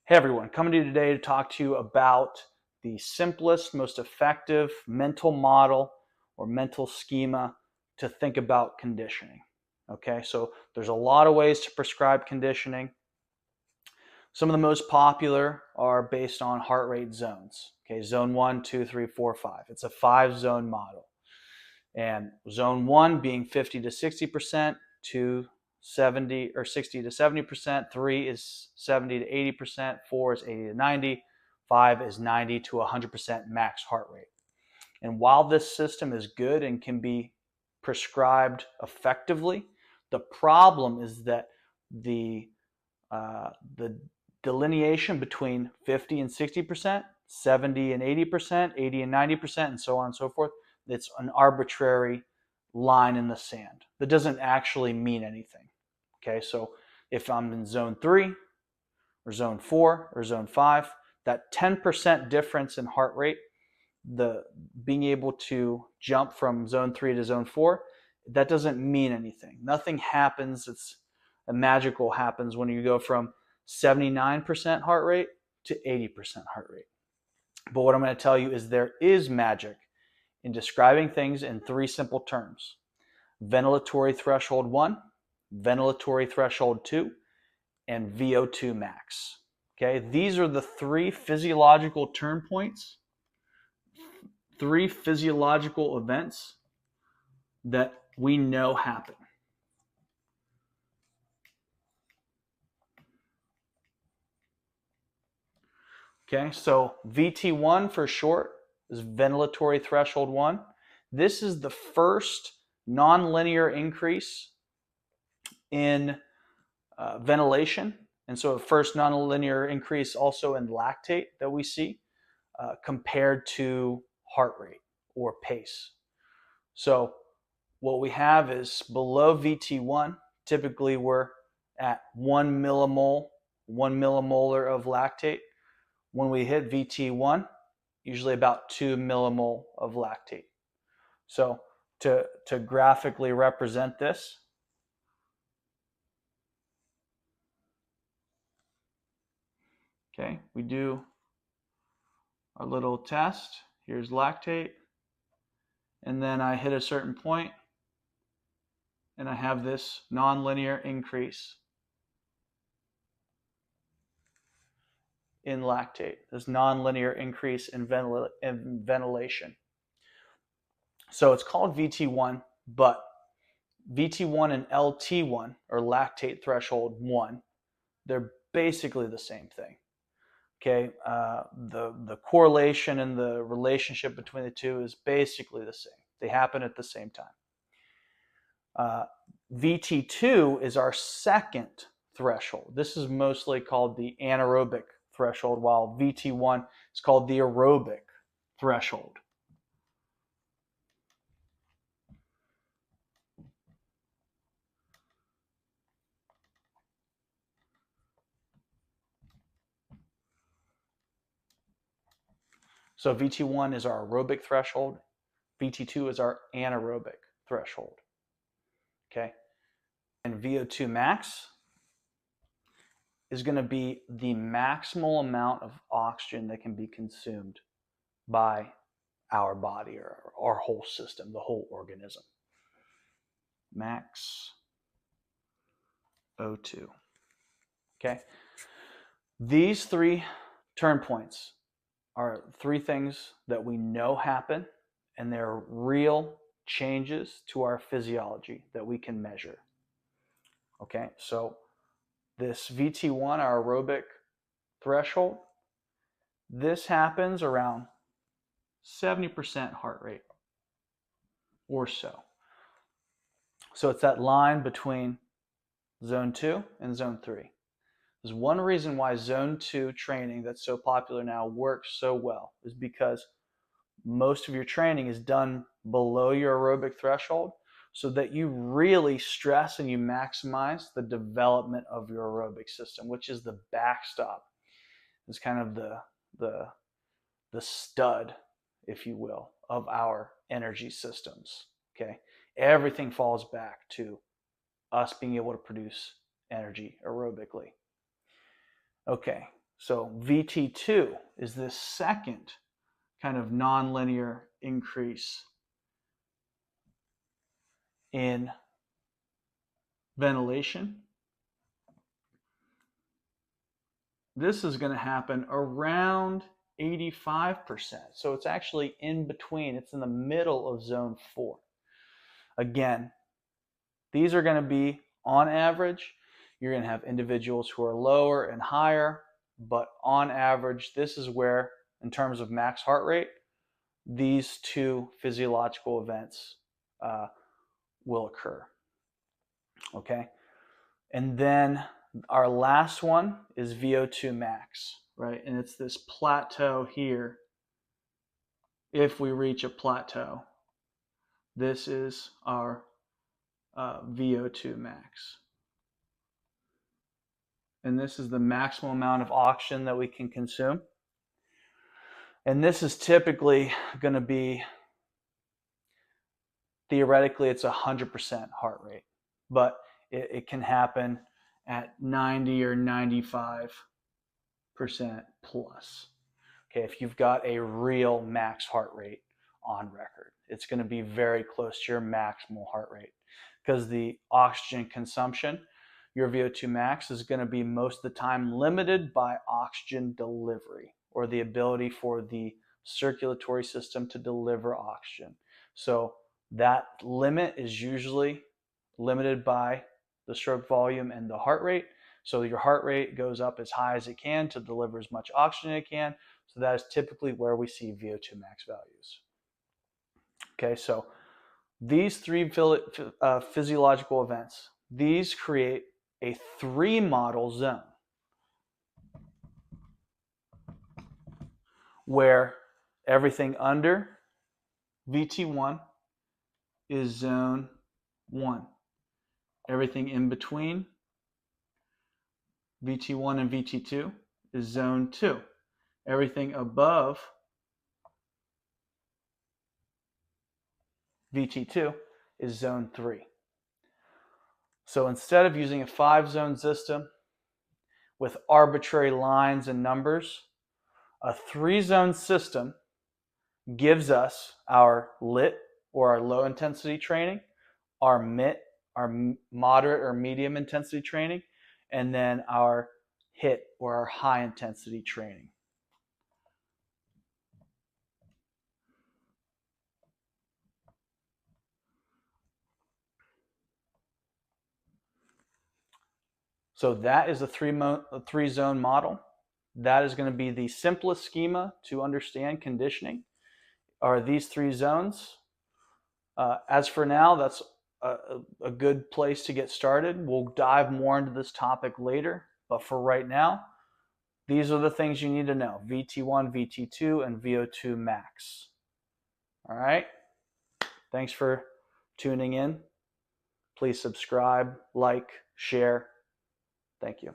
Hey everyone, coming to you today to talk to you about the simplest, most effective mental model or mental schema to think about conditioning. Okay, so there's a lot of ways to prescribe conditioning. Some of the most popular are based on heart rate zones. Okay, zone 1, 2, 3, 4, 5. It's a 5-zone model. And zone 1 being 50 to 60%, 2 70 or 60 to 70%, 3 is 70 to 80%, 4 is 80 to 90, 5 is 90 to 100% max heart rate. And while this system is good and can be prescribed effectively, the problem is that the delineation between 50 and 60%, 70 and 80%, 80 and 90%, and so on and so forth, it's an arbitrary line in the sand that doesn't actually mean anything. Okay, so if I'm in zone 3 or zone 4 or zone 5, that 10% difference in heart rate, the being able to jump from zone 3 to zone 4, that doesn't mean anything. Nothing happens. It's a magical happens when you go from 79% heart rate to 80% heart rate. But what I'm going to tell you is there is magic in describing things in 3 simple terms: ventilatory threshold 1, ventilatory threshold 2, and VO2 max. Okay, these are the 3 physiological turn points, 3 physiological events that we know happen. Okay, so VT1 for short is ventilatory threshold 1. This is the first nonlinear increase in ventilation, and so the first nonlinear increase also in lactate that we see compared to heart rate or pace. So what we have is below VT1, typically we're at 1 millimolar of lactate. When we hit VT1, usually about 2 millimole of lactate. So to graphically represent this, okay, we do our little test. Here's lactate, and then I hit a certain point, and I have this nonlinear increase in lactate, this nonlinear increase in ventilation. So it's called VT1, but VT1 and LT1, or lactate threshold 1, they're basically the same thing. Okay, the correlation and the relationship between the two is basically the same. They happen at the same time. VT2 is our second threshold. This is mostly called the anaerobic threshold, while VT1 is called the aerobic threshold. So VT1 is our aerobic threshold. VT2 is our anaerobic threshold. Okay. And VO2 max is going to be the maximal amount of oxygen that can be consumed by our body or our whole system, the whole organism. Max O2. Okay. These 3 turn points are 3 things that we know happen, and they're real changes to our physiology that we can measure. Okay, so this VT1, our aerobic threshold, this happens around 70% heart rate or so. So it's that line between zone 2 and zone 3. There's one reason why zone 2 training that's so popular now works so well is because most of your training is done below your aerobic threshold, so that you really stress and you maximize the development of your aerobic system, which is the backstop. It's kind of the stud, if you will, of our energy systems. Okay, everything falls back to us being able to produce energy aerobically. Okay, So VT2 is this second kind of nonlinear increase in ventilation. This is going to happen around 85%. So it's actually in between. It's in the middle of zone 4. Again, these are going to be on average. You're going to have individuals who are lower and higher, but on average, this is where, in terms of max heart rate, these two physiological events will occur. Okay? And then our last one is VO2 max, right? And it's this plateau here. If we reach a plateau, this is our VO2 max. And this is the maximum amount of oxygen that we can consume. And this is typically going to be, theoretically, it's 100% heart rate, but it can happen at 90 or 95% plus. Okay, if you've got a real max heart rate on record, it's going to be very close to your maximal heart rate, because the oxygen consumption, your VO2 max, is going to be most of the time limited by oxygen delivery, or the ability for the circulatory system to deliver oxygen. So that limit is usually limited by the stroke volume and the heart rate. So your heart rate goes up as high as it can to deliver as much oxygen as it can. So that is typically where we see VO2 max values. Okay, so these three physiological events, these create a 3-model zone where everything under VT1 is zone 1. Everything in between VT1 and VT2 is zone 2. Everything above VT2 is zone 3. So instead of using a 5-zone system with arbitrary lines and numbers, a 3-zone system gives us our LIT, or our low intensity training, our MIT, our moderate or medium intensity training, and then our HIT, or our high intensity training. So that is a 3-zone model. That is going to be the simplest schema to understand conditioning, are these 3 zones. As for now, that's a good place to get started. We'll dive more into this topic later, but for right now, these are the things you need to know: VT1, VT2, and VO2 max. All right? Thanks for tuning in. Please subscribe, like, share. Thank you.